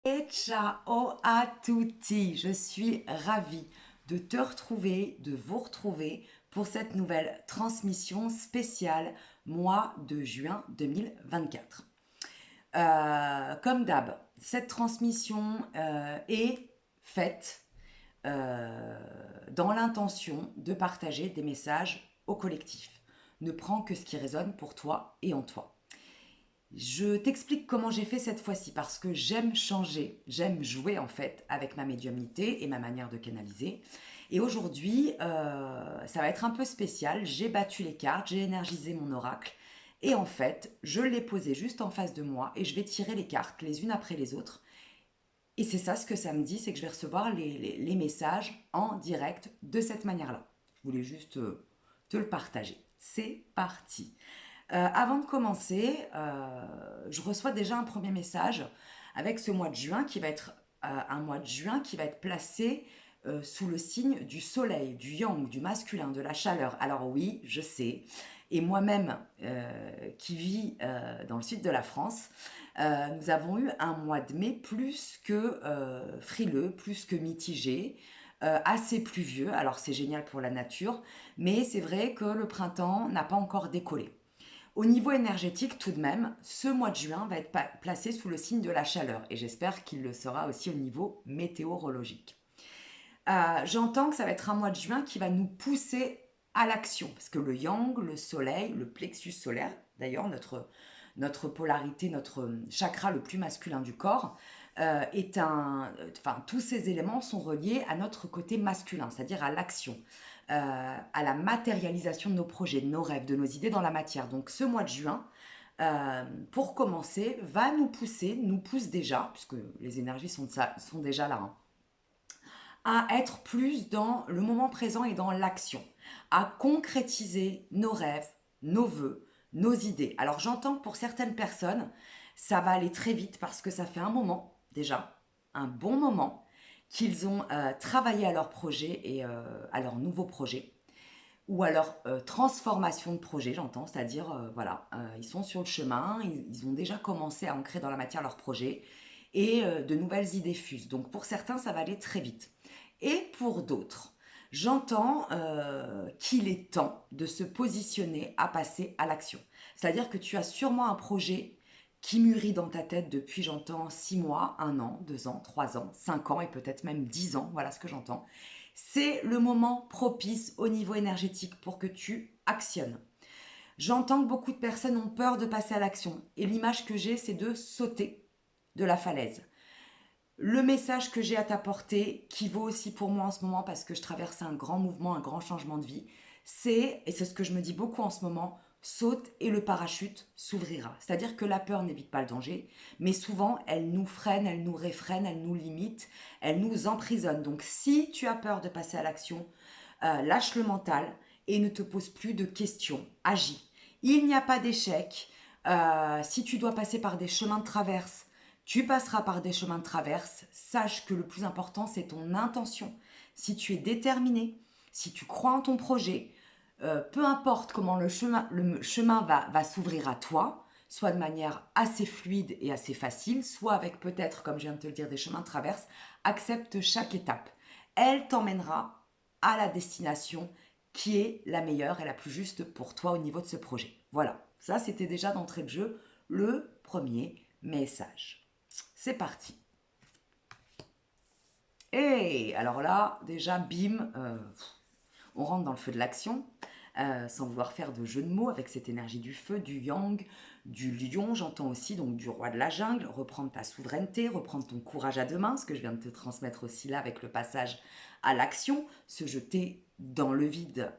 Et ciao à tutti, je suis ravie de te retrouver, de vous retrouver pour cette nouvelle transmission spéciale mois de juin 2024. Comme d'hab, cette transmission est faite euh, dans l'intention de partager des messages au collectif. Ne prends que ce qui résonne pour toi et en toi. Je t'explique comment j'ai fait cette fois-ci parce que j'aime changer, j'aime jouer en fait avec ma médiumnité et ma manière de canaliser. Et aujourd'hui, ça va être un peu spécial. J'ai battu les cartes, j'ai énergisé mon oracle et en fait, je l'ai posé juste en face de moi et je vais tirer les cartes les unes après les autres. Et c'est ça ce que ça me dit, c'est que je vais recevoir les messages en direct de cette manière-là. Je voulais juste te le partager. C'est parti. Avant de commencer, je reçois déjà un premier message avec ce mois de juin qui va être un mois de juin qui va être placé sous le signe du soleil, du yang, du masculin, de la chaleur. Alors oui, je sais, et moi-même qui vis dans le sud de la France, nous avons eu un mois de mai plus que frileux, plus que mitigé, assez pluvieux. Alors c'est génial pour la nature, mais c'est vrai que le printemps n'a pas encore décollé. Au niveau énergétique, tout de même, ce mois de juin va être placé sous le signe de la chaleur et j'espère qu'il le sera aussi au niveau météorologique. J'entends que ça va être un mois de juin qui va nous pousser à l'action parce que le yang, le soleil, le plexus solaire, d'ailleurs notre polarité, notre chakra le plus masculin du corps, enfin tous ces éléments sont reliés à notre côté masculin, c'est-à-dire à l'action, à la matérialisation de nos projets, de nos rêves, de nos idées dans la matière. Donc ce mois de juin, pour commencer, va nous pousser, nous pousse déjà, puisque les énergies sont déjà là, hein, à être plus dans le moment présent et dans l'action, à concrétiser nos rêves, nos vœux, nos idées. Alors j'entends que pour certaines personnes, ça va aller très vite parce que ça fait un moment déjà, un bon moment, qu'ils ont travaillé à leur projet et à leur nouveau projet ou à leur transformation de projet, j'entends, c'est-à-dire, voilà, ils sont sur le chemin, ils ont déjà commencé à ancrer dans la matière leur projet et de nouvelles idées fusent. Donc pour certains, ça va aller très vite. Et pour d'autres, j'entends qu'il est temps de se positionner à passer à l'action. C'est-à-dire que tu as sûrement un projet qui mûrit dans ta tête depuis, j'entends, 6 mois, 1 an, 2 ans, 3 ans, 5 ans et peut-être même 10 ans, voilà ce que j'entends. C'est le moment propice au niveau énergétique pour que tu actionnes. J'entends que beaucoup de personnes ont peur de passer à l'action et l'image que j'ai, c'est de sauter de la falaise. Le message que j'ai à t'apporter, qui vaut aussi pour moi en ce moment parce que je traverse un grand mouvement, un grand changement de vie, et c'est ce que je me dis beaucoup en ce moment, saute et le parachute s'ouvrira. C'est-à-dire que la peur n'évite pas le danger, mais souvent elle nous freine, elle nous réfrène, elle nous limite, elle nous emprisonne. Donc si tu as peur de passer à l'action, lâche le mental et ne te pose plus de questions, agis. Il n'y a pas d'échec. Si tu dois passer par des chemins de traverse, tu passeras par des chemins de traverse. Sache que le plus important, c'est ton intention. Si tu es déterminé, si tu crois en ton projet, peu importe comment le chemin va s'ouvrir à toi, soit de manière assez fluide et assez facile, soit avec peut-être, comme je viens de te le dire, des chemins de traverse, accepte chaque étape. Elle t'emmènera à la destination qui est la meilleure et la plus juste pour toi au niveau de ce projet. Voilà, ça c'était déjà d'entrée de jeu le premier message. C'est parti. Et alors là, déjà, bim, on rentre dans le feu de l'action, sans vouloir faire de jeu de mots avec cette énergie du feu, du yang, du lion, j'entends aussi, donc du roi de la jungle, reprendre ta souveraineté, reprendre ton courage à deux mains, ce que je viens de te transmettre aussi là avec le passage à l'action, se jeter dans le vide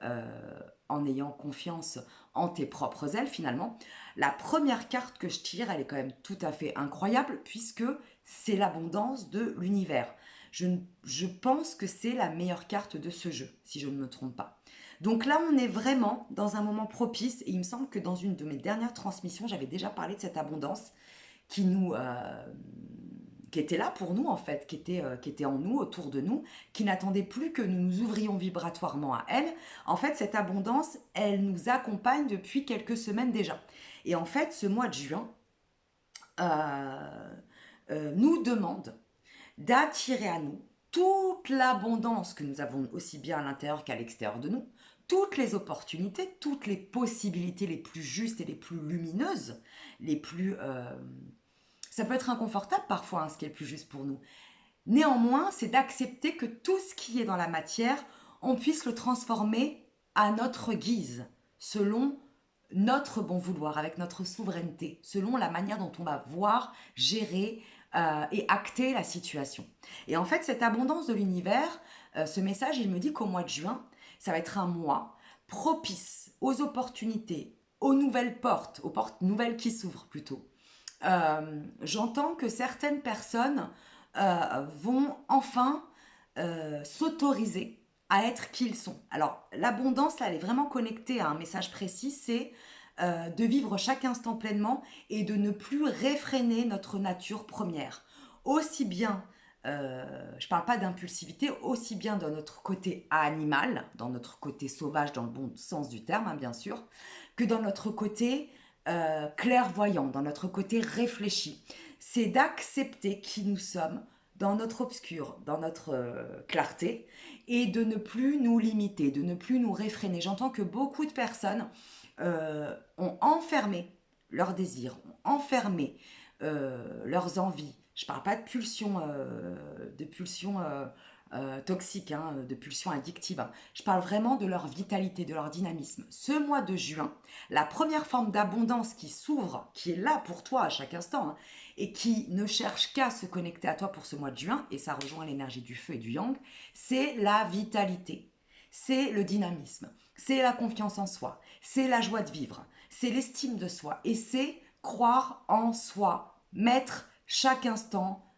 en ayant confiance en tes propres ailes finalement. La première carte que je tire, elle est quand même tout à fait incroyable puisque c'est l'abondance de l'univers. Je pense que c'est la meilleure carte de ce jeu, si je ne me trompe pas. Donc là, on est vraiment dans un moment propice et il me semble que dans une de mes dernières transmissions, j'avais déjà parlé de cette abondance qui nous, qui était là pour nous en fait, qui était en nous, autour de nous, qui n'attendait plus que nous nous ouvrions vibratoirement à elle. En fait, cette abondance, elle nous accompagne depuis quelques semaines déjà. Et en fait, ce mois de juin, nous demande d'attirer à nous toute l'abondance que nous avons aussi bien à l'intérieur qu'à l'extérieur de nous, toutes les opportunités, toutes les possibilités les plus justes et les plus lumineuses, les plus... ça peut être inconfortable parfois, hein, ce qui est le plus juste pour nous. Néanmoins, c'est d'accepter que tout ce qui est dans la matière, on puisse le transformer à notre guise, selon notre bon vouloir, avec notre souveraineté, selon la manière dont on va voir, gérer et acter la situation. Et en fait, cette abondance de l'univers, ce message, il me dit qu'au mois de juin, ça va être un mois propice aux opportunités, aux nouvelles portes, aux portes nouvelles qui s'ouvrent plutôt. J'entends que certaines personnes vont enfin s'autoriser à être qui ils sont. Alors, l'abondance, là, elle est vraiment connectée à un message précis, c'est de vivre chaque instant pleinement et de ne plus réfréner notre nature première. Aussi bien, je ne parle pas d'impulsivité, aussi bien dans notre côté animal, dans notre côté sauvage dans le bon sens du terme, hein, bien sûr, que dans notre côté clairvoyant, dans notre côté réfléchi. C'est d'accepter qui nous sommes dans notre obscur, dans notre clarté, et de ne plus nous limiter, de ne plus nous réfréner. J'entends que beaucoup de personnes ont enfermé leurs désirs, ont enfermé leurs envies. Je ne parle pas de pulsions toxiques, hein, de pulsions addictives. Hein. Je parle vraiment de leur vitalité, de leur dynamisme. Ce mois de juin, la première forme d'abondance qui s'ouvre, qui est là pour toi à chaque instant, hein, et qui ne cherche qu'à se connecter à toi pour ce mois de juin, et ça rejoint l'énergie du feu et du yang, c'est la vitalité, c'est le dynamisme, c'est la confiance en soi, c'est la joie de vivre, c'est l'estime de soi, et c'est croire en soi, mettre chaque instant,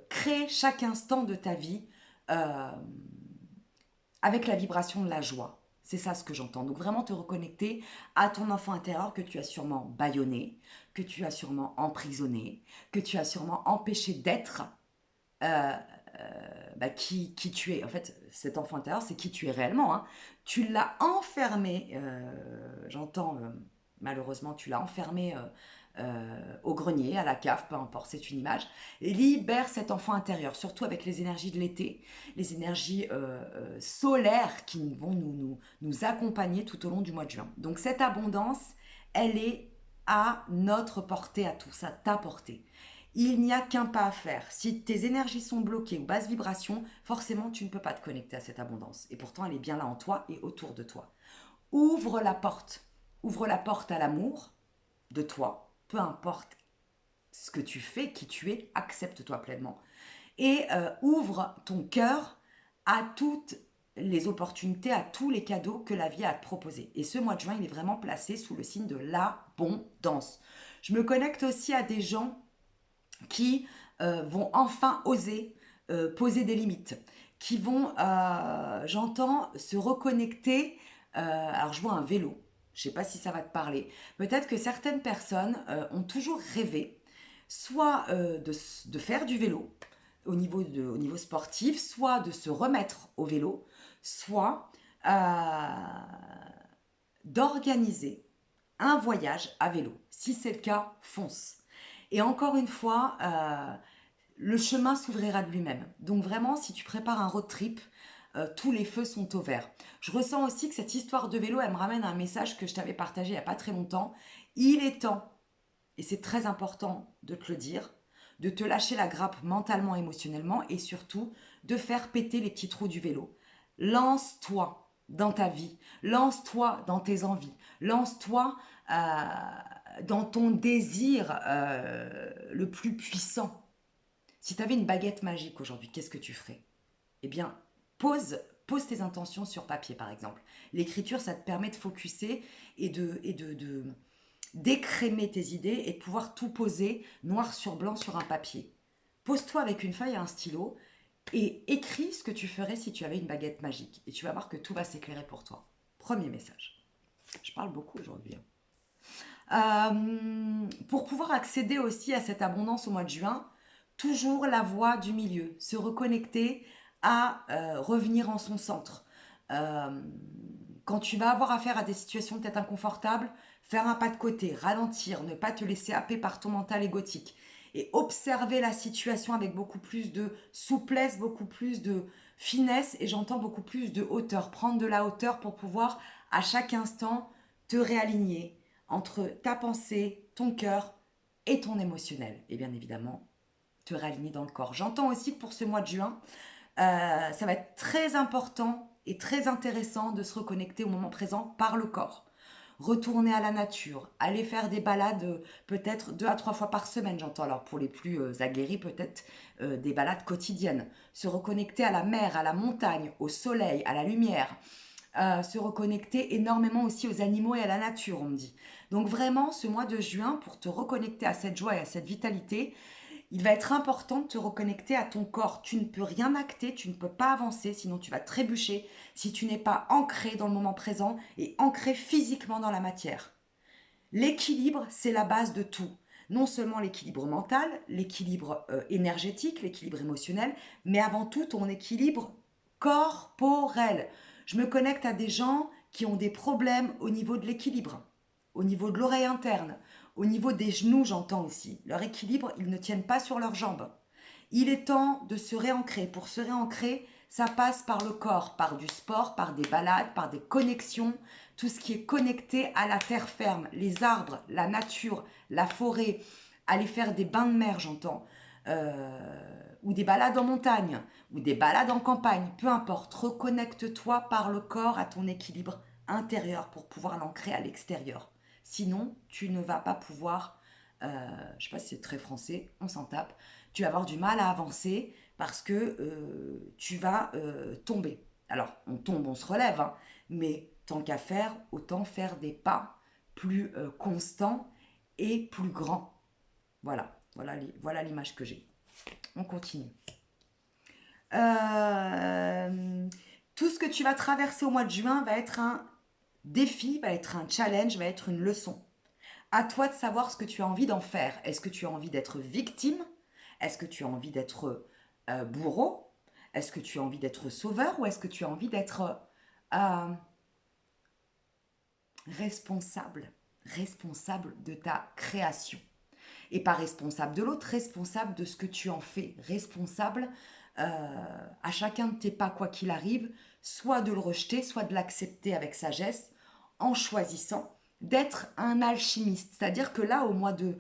créer chaque instant de ta vie euh, avec la vibration de la joie. C'est ça ce que j'entends. Donc vraiment te reconnecter à ton enfant intérieur que tu as sûrement bâillonné, que tu as sûrement emprisonné, que tu as sûrement empêché d'être euh, qui tu es. En fait, cet enfant intérieur, c'est qui tu es réellement. Hein. Tu l'as enfermé, j'entends, malheureusement, tu l'as enfermé au grenier, à la cave, peu importe, c'est une image. Et libère cet enfant intérieur, surtout avec les énergies de l'été, les énergies solaires qui vont nous accompagner tout au long du mois de juin. Donc cette abondance, elle est à notre portée à tous, à ta portée. Il n'y a qu'un pas à faire. Si tes énergies sont bloquées ou basse vibration, forcément tu ne peux pas te connecter à cette abondance. Et pourtant elle est bien là en toi et autour de toi. Ouvre la porte. Ouvre la porte à l'amour de toi. Peu importe ce que tu fais, qui tu es, accepte-toi pleinement. Et ouvre ton cœur à toutes les opportunités, à tous les cadeaux que la vie a à te proposer. Et ce mois de juin, il est vraiment placé sous le signe de l'abondance. Je me connecte aussi à des gens qui vont enfin oser poser des limites, qui vont, j'entends, se reconnecter. Alors je vois un vélo, je ne sais pas si ça va te parler. Peut-être que certaines personnes ont toujours rêvé, soit de faire du vélo au niveau sportif, soit de se remettre au vélo, soit d'organiser un voyage à vélo. Si c'est le cas, fonce. Et encore une fois, le chemin s'ouvrira de lui-même. Donc vraiment, si tu prépares un road trip, tous les feux sont au vert. Je ressens aussi que cette histoire de vélo, elle me ramène à un message que je t'avais partagé il n'y a pas très longtemps. Il est temps, et c'est très important de te le dire, de te lâcher la grappe mentalement, émotionnellement, et surtout de faire péter les petits trous du vélo. Lance-toi dans ta vie, lance-toi dans tes envies, lance-toi dans ton désir le plus puissant. Si tu avais une baguette magique aujourd'hui, qu'est-ce que tu ferais? Eh bien, pose tes intentions sur papier, par exemple. L'écriture, ça te permet de focuser et d'écrémer tes idées et de pouvoir tout poser noir sur blanc sur un papier. Pose-toi avec une feuille et un stylo et écris ce que tu ferais si tu avais une baguette magique. Et tu vas voir que tout va s'éclairer pour toi. Premier message. Je parle beaucoup aujourd'hui. Pour pouvoir accéder aussi à cette abondance au mois de juin, toujours la voie du milieu, se reconnecter à revenir en son centre. Quand tu vas avoir affaire à des situations peut-être inconfortables, faire un pas de côté, ralentir, ne pas te laisser happer par ton mental égotique et observer la situation avec beaucoup plus de souplesse, beaucoup plus de finesse et j'entends beaucoup plus de hauteur. Prendre de la hauteur pour pouvoir à chaque instant te réaligner entre ta pensée, ton cœur et ton émotionnel. Et bien évidemment, te réaligner dans le corps. J'entends aussi que pour ce mois de juin, ça va être très important et très intéressant de se reconnecter au moment présent par le corps. Retourner à la nature, aller faire des balades peut-être 2 à 3 fois par semaine, j'entends. Alors pour les plus aguerris, peut-être des balades quotidiennes. Se reconnecter à la mer, à la montagne, au soleil, à la lumière. Se reconnecter énormément aussi aux animaux et à la nature, on me dit. Donc vraiment, ce mois de juin, pour te reconnecter à cette joie et à cette vitalité, il va être important de te reconnecter à ton corps. Tu ne peux rien acter, tu ne peux pas avancer, sinon tu vas trébucher si tu n'es pas ancré dans le moment présent et ancré physiquement dans la matière. L'équilibre, c'est la base de tout. Non seulement l'équilibre mental, l'équilibre énergétique, l'équilibre émotionnel, mais avant tout ton équilibre corporel. Je me connecte à des gens qui ont des problèmes au niveau de l'équilibre, au niveau de l'oreille interne, au niveau des genoux, j'entends aussi. Leur équilibre, ils ne tiennent pas sur leurs jambes. Il est temps de se réancrer. Pour se réancrer, ça passe par le corps, par du sport, par des balades, par des connexions, tout ce qui est connecté à la terre ferme, les arbres, la nature, la forêt, aller faire des bains de mer, j'entends, ou des balades en montagne, ou des balades en campagne, peu importe. Reconnecte-toi par le corps à ton équilibre intérieur pour pouvoir l'ancrer à l'extérieur. Sinon, tu ne vas pas pouvoir, je ne sais pas si c'est très français, on s'en tape, tu vas avoir du mal à avancer parce que tu vas tomber. Alors, on tombe, on se relève, hein, mais tant qu'à faire, autant faire des pas plus constants et plus grands. Voilà l'image que j'ai. On continue. Tout ce que tu vas traverser au mois de juin va être un défi, va être un challenge, va être une leçon. À toi de savoir ce que tu as envie d'en faire. Est-ce que tu as envie d'être victime? Est-ce que tu as envie d'être bourreau? Est-ce que tu as envie d'être sauveur? Ou est-ce que tu as envie d'être euh, responsable? Responsable de ta création. Et pas responsable de l'autre, responsable de ce que tu en fais. Responsable à chacun de tes pas, quoi qu'il arrive, soit de le rejeter, soit de l'accepter avec sagesse, en choisissant d'être un alchimiste. C'est-à-dire que là, au mois de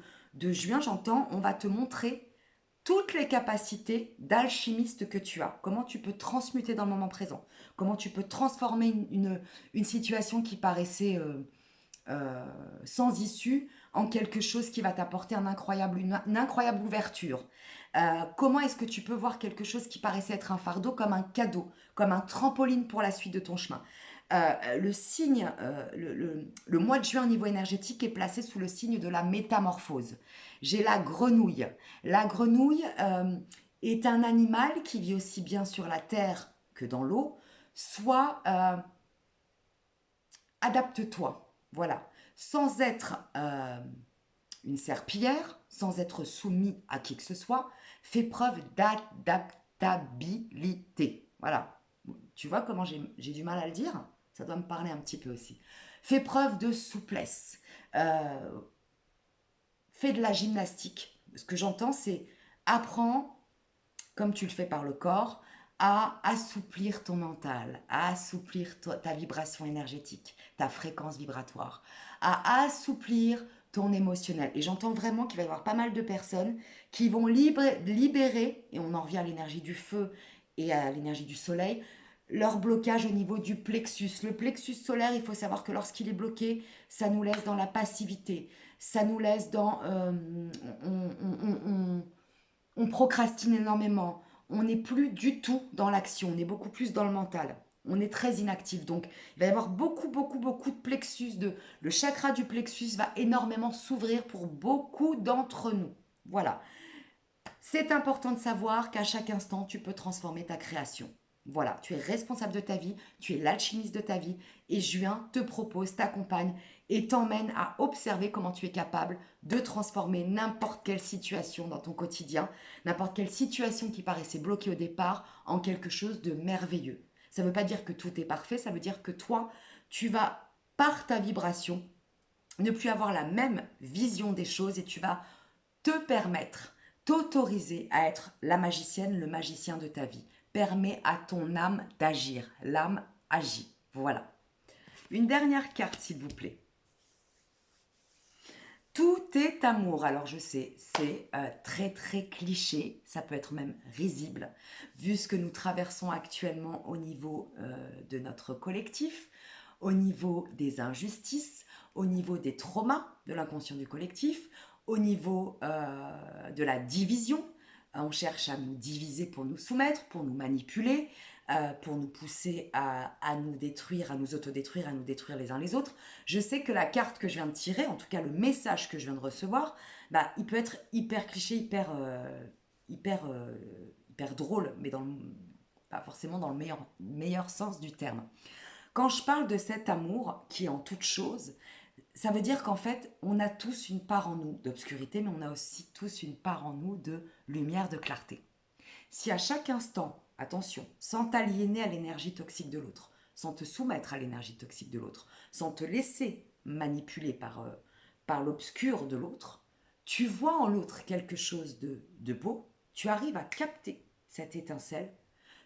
juin, j'entends, on va te montrer toutes les capacités d'alchimiste que tu as. Comment tu peux transmuter dans le moment présent. Comment tu peux transformer une situation qui paraissait sans issue en quelque chose qui va t'apporter une incroyable ouverture. Comment est-ce que tu peux voir quelque chose qui paraissait être un fardeau comme un cadeau, comme un trampoline pour la suite de ton chemin. Le signe, le mois de juin au niveau énergétique est placé sous le signe de la métamorphose. J'ai la grenouille. La grenouille est un animal qui vit aussi bien sur la terre que dans l'eau. Soit adapte-toi, voilà, sans être une serpillière, sans être soumis à qui que ce soit, fais preuve d'adaptabilité. Voilà, tu vois comment j'ai du mal à le dire? Ça doit me parler un petit peu aussi. Fais preuve de souplesse. Fais de la gymnastique. Ce que j'entends, c'est apprends, comme tu le fais par le corps, à assouplir ton mental, à assouplir ta vibration énergétique, ta fréquence vibratoire, à assouplir ton émotionnel. Et j'entends vraiment qu'il va y avoir pas mal de personnes qui vont libérer, et on en revient à l'énergie du feu et à l'énergie du soleil, leur blocage au niveau du plexus. Le plexus solaire, il faut savoir que lorsqu'il est bloqué, ça nous laisse dans la passivité, ça nous laisse dans... on procrastine énormément, on n'est plus du tout dans l'action, on est beaucoup plus dans le mental. On est très inactif. Donc, il va y avoir beaucoup de plexus. Le chakra du plexus va énormément s'ouvrir pour beaucoup d'entre nous. Voilà. C'est important de savoir qu'à chaque instant, tu peux transformer ta création. Voilà, tu es responsable de ta vie, tu es l'alchimiste de ta vie et Juin te propose, t'accompagne et t'emmène à observer comment tu es capable de transformer n'importe quelle situation dans ton quotidien, n'importe quelle situation qui paraissait bloquée au départ en quelque chose de merveilleux. Ça ne veut pas dire que tout est parfait, ça veut dire que toi, tu vas, par ta vibration, ne plus avoir la même vision des choses et tu vas te permettre t'autoriser à être la magicienne, le magicien de ta vie. Permets à ton âme d'agir. L'âme agit. Voilà. Une dernière carte, s'il vous plaît. Tout est amour. Alors je sais, c'est très très cliché, ça peut être même risible, vu ce que nous traversons actuellement au niveau de notre collectif, au niveau des injustices, au niveau des traumas de l'inconscient du collectif, au niveau de la division. On cherche à nous diviser pour nous soumettre, pour nous manipuler, pour nous pousser à nous détruire, à nous autodétruire, à nous détruire les uns les autres. Je sais que la carte que je viens de tirer, en tout cas le message que je viens de recevoir, bah, il peut être hyper cliché, hyper drôle, mais pas forcément dans le meilleur sens du terme. Quand je parle de cet amour qui est en toute chose, ça veut dire qu'en fait, on a tous une part en nous d'obscurité, mais on a aussi tous une part en nous de lumière, de clarté. Si à chaque instant, attention, sans t'aliéner à l'énergie toxique de l'autre, sans te soumettre à l'énergie toxique de l'autre, sans te laisser manipuler par l'obscur de l'autre, tu vois en l'autre quelque chose de beau, tu arrives à capter cette étincelle,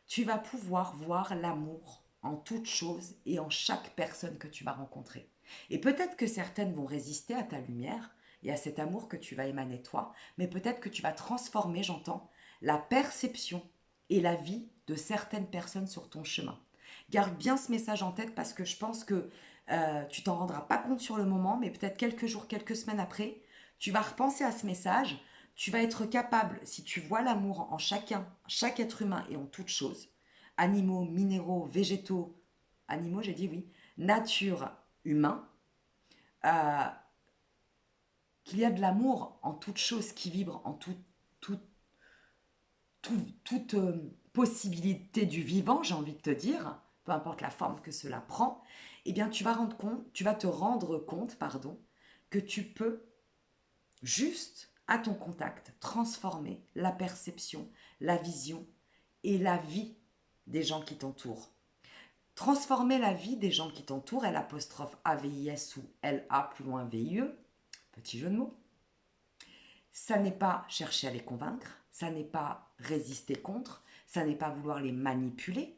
tu vas pouvoir voir l'amour en toute chose et en chaque personne que tu vas rencontrer. Et peut-être que certaines vont résister à ta lumière et à cet amour que tu vas émaner toi, mais peut-être que tu vas transformer, j'entends, la perception et la vie de certaines personnes sur ton chemin. Garde bien ce message en tête parce que je pense que tu t'en rendras pas compte sur le moment, mais peut-être quelques jours, quelques semaines après, tu vas repenser à ce message, tu vas être capable, si tu vois l'amour en chacun, chaque être humain et en toute chose, animaux, minéraux, végétaux, animaux j'ai dit oui, nature, humain, euh, qu'il y a de l'amour en toute chose qui vibre, en tout, toute possibilité du vivant, j'ai envie de te dire, peu importe la forme que cela prend, eh bien tu vas te rendre compte, pardon, que tu peux juste à ton contact transformer la perception, la vision et la vie des gens qui t'entourent. Transformer la vie des gens qui t'entourent, l'apostrophe AVIS ou LA plus loin VIE, petit jeu de mots, ça n'est pas chercher à les convaincre, ça n'est pas résister contre, ça n'est pas vouloir les manipuler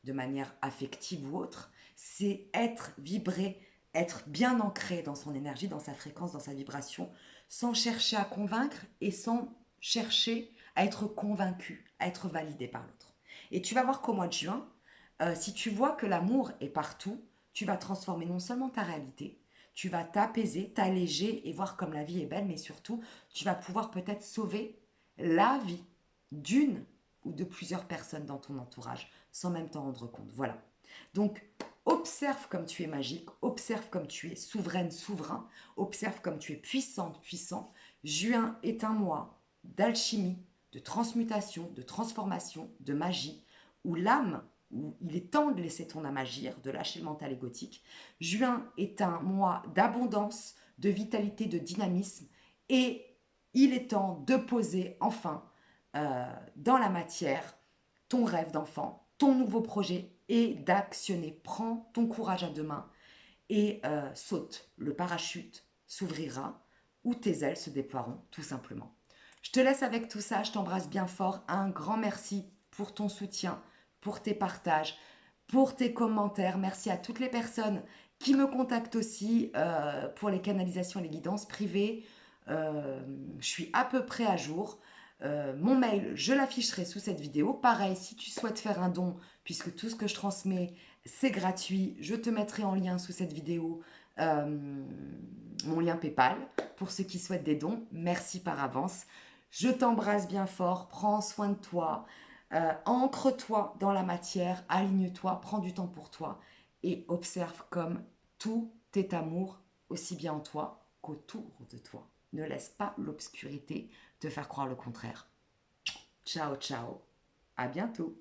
de manière affective ou autre, c'est être vibré, être bien ancré dans son énergie, dans sa fréquence, dans sa vibration, sans chercher à convaincre et sans chercher à être convaincu, à être validé par l'autre. Et tu vas voir qu'au mois de juin, si tu vois que l'amour est partout, tu vas transformer non seulement ta réalité, tu vas t'apaiser, t'alléger et voir comme la vie est belle, mais surtout, tu vas pouvoir peut-être sauver la vie d'une ou de plusieurs personnes dans ton entourage, sans même t'en rendre compte. Voilà. Donc, observe comme tu es magique, observe comme tu es souveraine, souverain, observe comme tu es puissante, puissant. Juin est un mois d'alchimie, de transmutation, de transformation, de magie, où l'âme, où il est temps de laisser ton âme agir, de lâcher le mental égotique. Juin est un mois d'abondance, de vitalité, de dynamisme, et il est temps de poser enfin dans la matière ton rêve d'enfant, ton nouveau projet et d'actionner. Prends ton courage à deux mains et saute. Le parachute s'ouvrira ou tes ailes se déploieront tout simplement. Je te laisse avec tout ça, je t'embrasse bien fort. Un grand merci pour ton soutien, pour tes partages, pour tes commentaires. Merci à toutes les personnes qui me contactent aussi pour les canalisations et les guidances privées. Je suis à peu près à jour. Mon mail, je l'afficherai sous cette vidéo. Pareil, si tu souhaites faire un don, puisque tout ce que je transmets, c'est gratuit, je te mettrai en lien sous cette vidéo mon lien PayPal pour ceux qui souhaitent des dons. Merci par avance. Je t'embrasse bien fort, prends soin de toi, ancre-toi dans la matière, aligne-toi, prends du temps pour toi et observe comme tout est amour aussi bien en toi qu'autour de toi. Ne laisse pas l'obscurité te faire croire le contraire. Ciao, ciao. À bientôt.